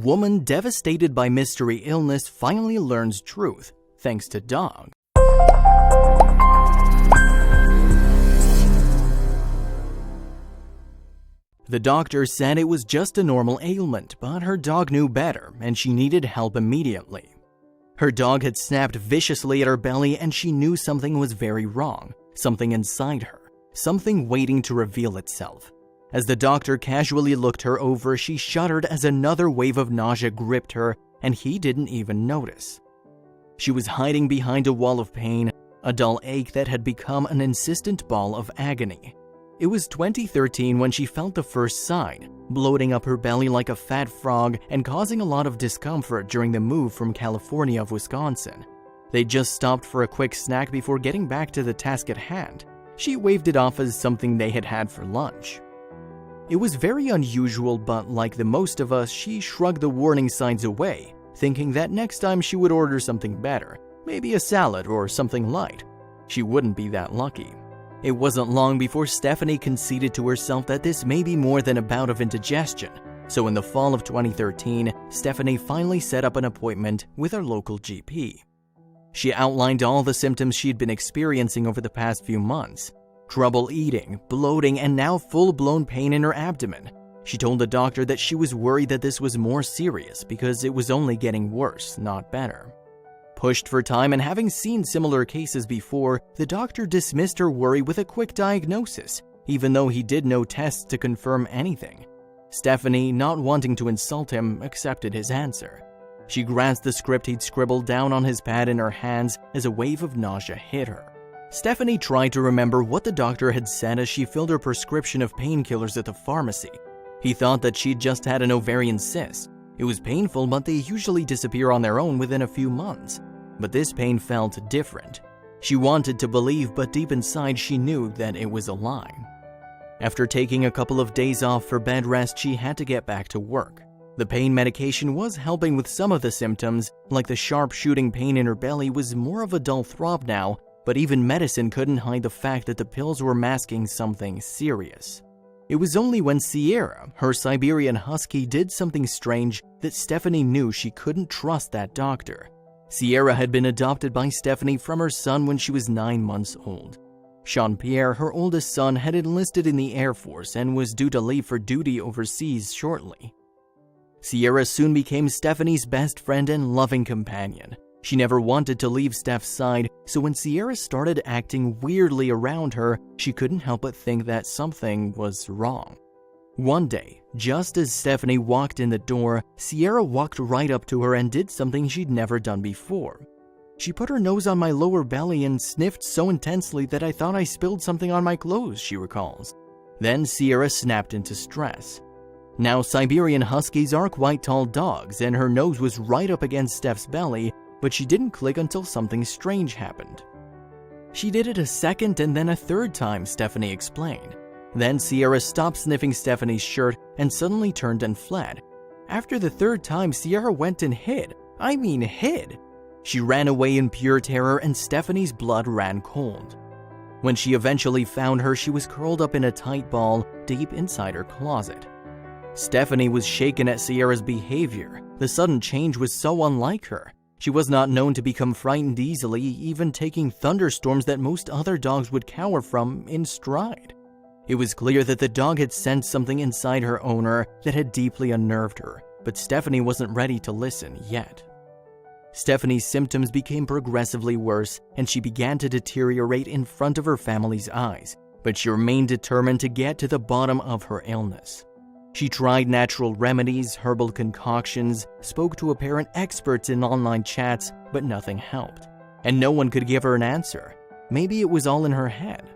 Woman devastated by mystery illness finally learns truth thanks to dog. The doctor said it was just a normal ailment, but her dog knew better and she needed help immediately. Her dog had snapped viciously at her belly and she knew something was very wrong, something inside her, something waiting to reveal itself. As the doctor casually looked her over, she shuddered as another wave of nausea gripped her and he didn't even notice. She was hiding behind a wall of pain, a dull ache that had become an insistent ball of agony. It was 2013 when she felt the first sign, bloating up her belly like a fat frog and causing a lot of discomfort during the move from California to Wisconsin. They just stopped for a quick snack before getting back to the task at hand. She waved it off as something they had had for lunch. It was very unusual, but like the most of us, she shrugged the warning signs away, thinking that next time she would order something better, maybe a salad or something light. She wouldn't be that lucky. It wasn't long before Stephanie conceded to herself that this may be more than a bout of indigestion, so in the fall of 2013, Stephanie finally set up an appointment with her local GP. She outlined all the symptoms she'd been experiencing over the past few months. Trouble eating, bloating, and now full-blown pain in her abdomen. She told the doctor that she was worried that this was more serious because it was only getting worse, not better. Pushed for time and having seen similar cases before, the doctor dismissed her worry with a quick diagnosis, even though he did no tests to confirm anything. Stephanie, not wanting to insult him, accepted his answer. She grasped the script he'd scribbled down on his pad in her hands as a wave of nausea hit her. Stephanie tried to remember what the doctor had said as she filled her prescription of painkillers at the pharmacy. He thought that she'd just had an ovarian cyst. It was painful, but they usually disappear on their own within a few months. But this pain felt different. She wanted to believe, but deep inside she knew that it was a lie. After taking a couple of days off for bed rest, she had to get back to work. The pain medication was helping with some of the symptoms, like the sharp shooting pain in her belly was more of a dull throb now, but even medicine couldn't hide the fact that the pills were masking something serious. It was only when Sierra, her Siberian Husky, did something strange that Stephanie knew she couldn't trust that doctor. Sierra had been adopted by Stephanie from her son when she was 9 months old. Jean-Pierre, her oldest son, had enlisted in the Air Force and was due to leave for duty overseas shortly. Sierra soon became Stephanie's best friend and loving companion. She never wanted to leave Steph's side, so when Sierra started acting weirdly around her, she couldn't help but think that something was wrong. One day, just as Stephanie walked in the door, Sierra walked right up to her and did something she'd never done before. She put her nose on my lower belly and sniffed so intensely that I thought I spilled something on my clothes, she recalls. Then Sierra snapped into stress. Now, Siberian Huskies are quite tall dogs, and her nose was right up against Steph's belly, but she didn't click until something strange happened. She did it a second and then a third time, Stephanie explained. Then Sierra stopped sniffing Stephanie's shirt and suddenly turned and fled. After the third time, Sierra went and hid. I mean hid. She ran away in pure terror and Stephanie's blood ran cold. When she eventually found her, she was curled up in a tight ball deep inside her closet. Stephanie was shaken at Sierra's behavior. The sudden change was so unlike her. She was not known to become frightened easily, even taking thunderstorms that most other dogs would cower from in stride. It was clear that the dog had sensed something inside her owner that had deeply unnerved her, but Stephanie wasn't ready to listen yet. Stephanie's symptoms became progressively worse, and she began to deteriorate in front of her family's eyes, but she remained determined to get to the bottom of her illness. She tried natural remedies, herbal concoctions, spoke to apparent experts in online chats, but nothing helped. And no one could give her an answer. Maybe it was all in her head.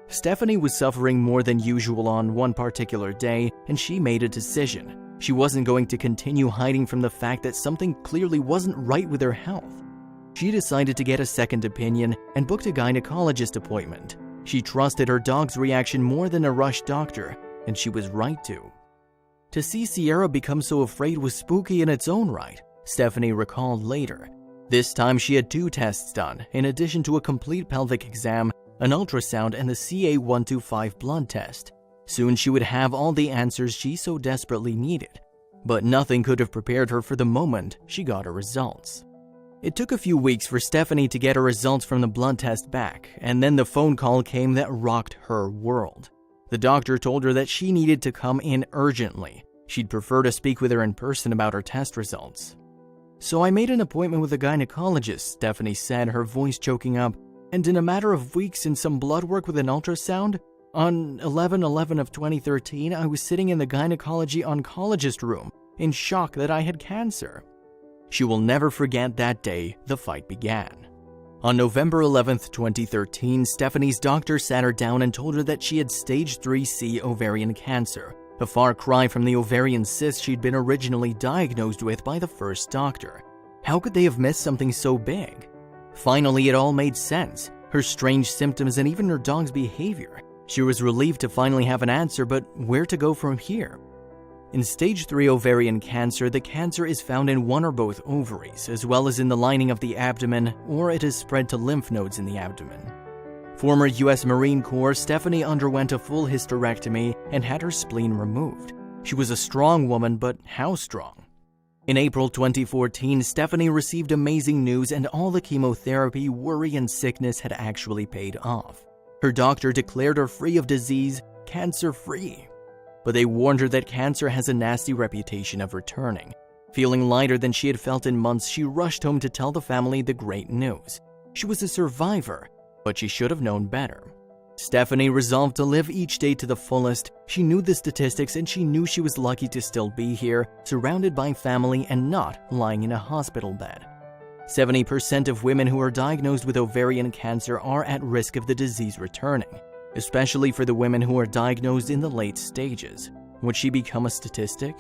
Stephanie was suffering more than usual on one particular day, and she made a decision. She wasn't going to continue hiding from the fact that something clearly wasn't right with her health. She decided to get a second opinion and booked a gynecologist appointment. She trusted her dog's reaction more than a rush doctor, and she was right to. To see Sierra become so afraid was spooky in its own right, Stephanie recalled later. This time she had 2 tests done, in addition to a complete pelvic exam, an ultrasound, and the CA-125 blood test. Soon she would have all the answers she so desperately needed. But nothing could have prepared her for the moment she got her results. It took a few weeks for Stephanie to get her results from the blood test back, and then the phone call came that rocked her world. The doctor told her that she needed to come in urgently. She'd prefer to speak with her in person about her test results. "So I made an appointment with a gynecologist," Stephanie said, her voice choking up, "and in a matter of weeks and some blood work with an ultrasound, on 11/11 of 2013, I was sitting in the gynecology oncologist room, in shock that I had cancer." She will never forget that day the fight began. On November 11th, 2013, Stephanie's doctor sat her down and told her that she had stage 3C ovarian cancer, a far cry from the ovarian cyst she'd been originally diagnosed with by the first doctor. How could they have missed something so big? Finally, it all made sense. Her strange symptoms and even her dog's behavior. She was relieved to finally have an answer, but where to go from here? In stage 3 ovarian cancer, the cancer is found in one or both ovaries, as well as in the lining of the abdomen, or it is spread to lymph nodes in the abdomen. Former U.S. Marine Corps, Stephanie underwent a full hysterectomy and had her spleen removed. She was a strong woman, but how strong? In April 2014, Stephanie received amazing news, and all the chemotherapy, worry, and sickness had actually paid off. Her doctor declared her free of disease, cancer-free. But they warned her that cancer has a nasty reputation of returning. Feeling lighter than she had felt in months, she rushed home to tell the family the great news. She was a survivor, but she should have known better. Stephanie resolved to live each day to the fullest. She knew the statistics, and she knew she was lucky to still be here, surrounded by family and not lying in a hospital bed. 70% of women who are diagnosed with ovarian cancer are at risk of the disease returning, especially for the women who are diagnosed in the late stages. Would she become a statistic?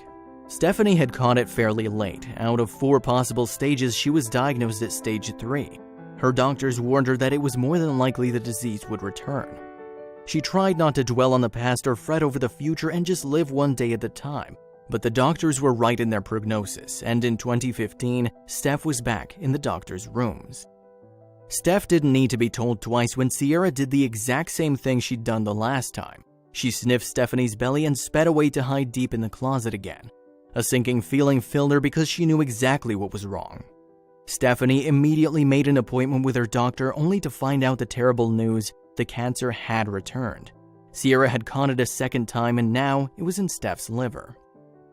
Stephanie had caught it fairly late. Out of 4 possible stages, she was diagnosed at stage 3. Her doctors warned her that it was more than likely the disease would return. She tried not to dwell on the past or fret over the future and just live one day at a time. But the doctors were right in their prognosis, and in 2015, Steph was back in the doctor's rooms. Steph didn't need to be told twice when Sierra did the exact same thing she'd done the last time. She sniffed Stephanie's belly and sped away to hide deep in the closet again. A sinking feeling filled her because she knew exactly what was wrong. Stephanie immediately made an appointment with her doctor, only to find out the terrible news: the cancer had returned. Sierra had caught it a second time, and now it was in Steph's liver.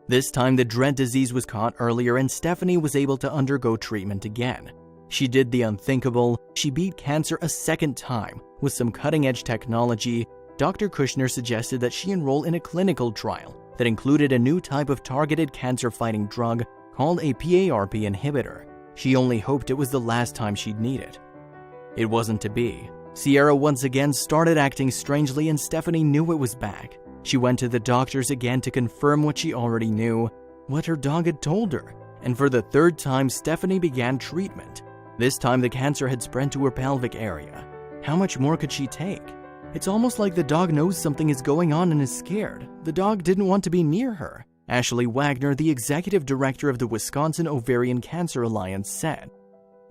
This time, the dread disease was caught earlier, and Stephanie was able to undergo treatment again. She did the unthinkable. She beat cancer a second time. With some cutting-edge technology, Dr. Kushner suggested that she enroll in a clinical trial that included a new type of targeted cancer-fighting drug called a PARP inhibitor. She only hoped it was the last time she'd need it. It wasn't to be. Sierra once again started acting strangely, and Stephanie knew it was back. She went to the doctors again to confirm what she already knew, what her dog had told her. And for the 3rd time, Stephanie began treatment. This time, the cancer had spread to her pelvic area. How much more could she take? It's almost like the dog knows something is going on and is scared. The dog didn't want to be near her. Ashley Wagner, the executive director of the Wisconsin Ovarian Cancer Alliance, said.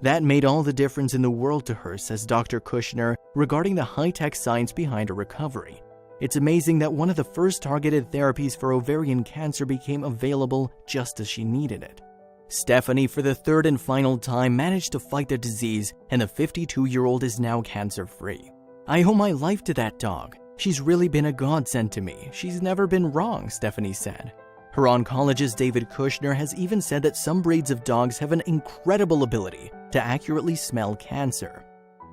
That made all the difference in the world to her, says Dr. Kushner, regarding the high-tech science behind her recovery. It's amazing that one of the first targeted therapies for ovarian cancer became available just as she needed it. Stephanie, for the 3rd and final time, managed to fight the disease, and the 52-year-old is now cancer-free. I owe my life to that dog. She's really been a godsend to me. She's never been wrong, Stephanie said. Her oncologist David Kushner has even said that some breeds of dogs have an incredible ability to accurately smell cancer.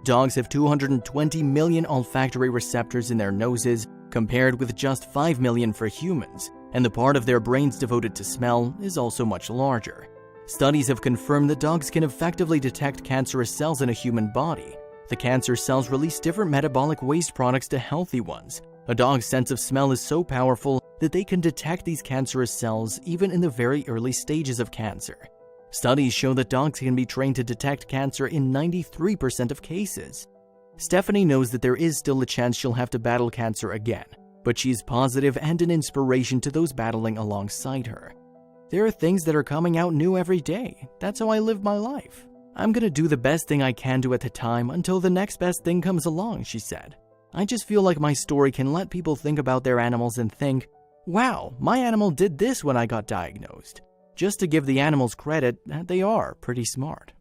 Dogs have 220 million olfactory receptors in their noses, compared with just 5 million for humans, and the part of their brains devoted to smell is also much larger. Studies have confirmed that dogs can effectively detect cancerous cells in a human body. The cancer cells release different metabolic waste products to healthy ones. A dog's sense of smell is so powerful that they can detect these cancerous cells even in the very early stages of cancer. Studies show that dogs can be trained to detect cancer in 93% of cases. Stephanie knows that there is still a chance she'll have to battle cancer again, but she's positive and an inspiration to those battling alongside her. There are things that are coming out new every day. That's how I live my life. I'm gonna do the best thing I can do at the time until the next best thing comes along, she said. I just feel like my story can let people think about their animals and think, Wow, my animal did this when I got diagnosed. Just to give the animals credit, they are pretty smart.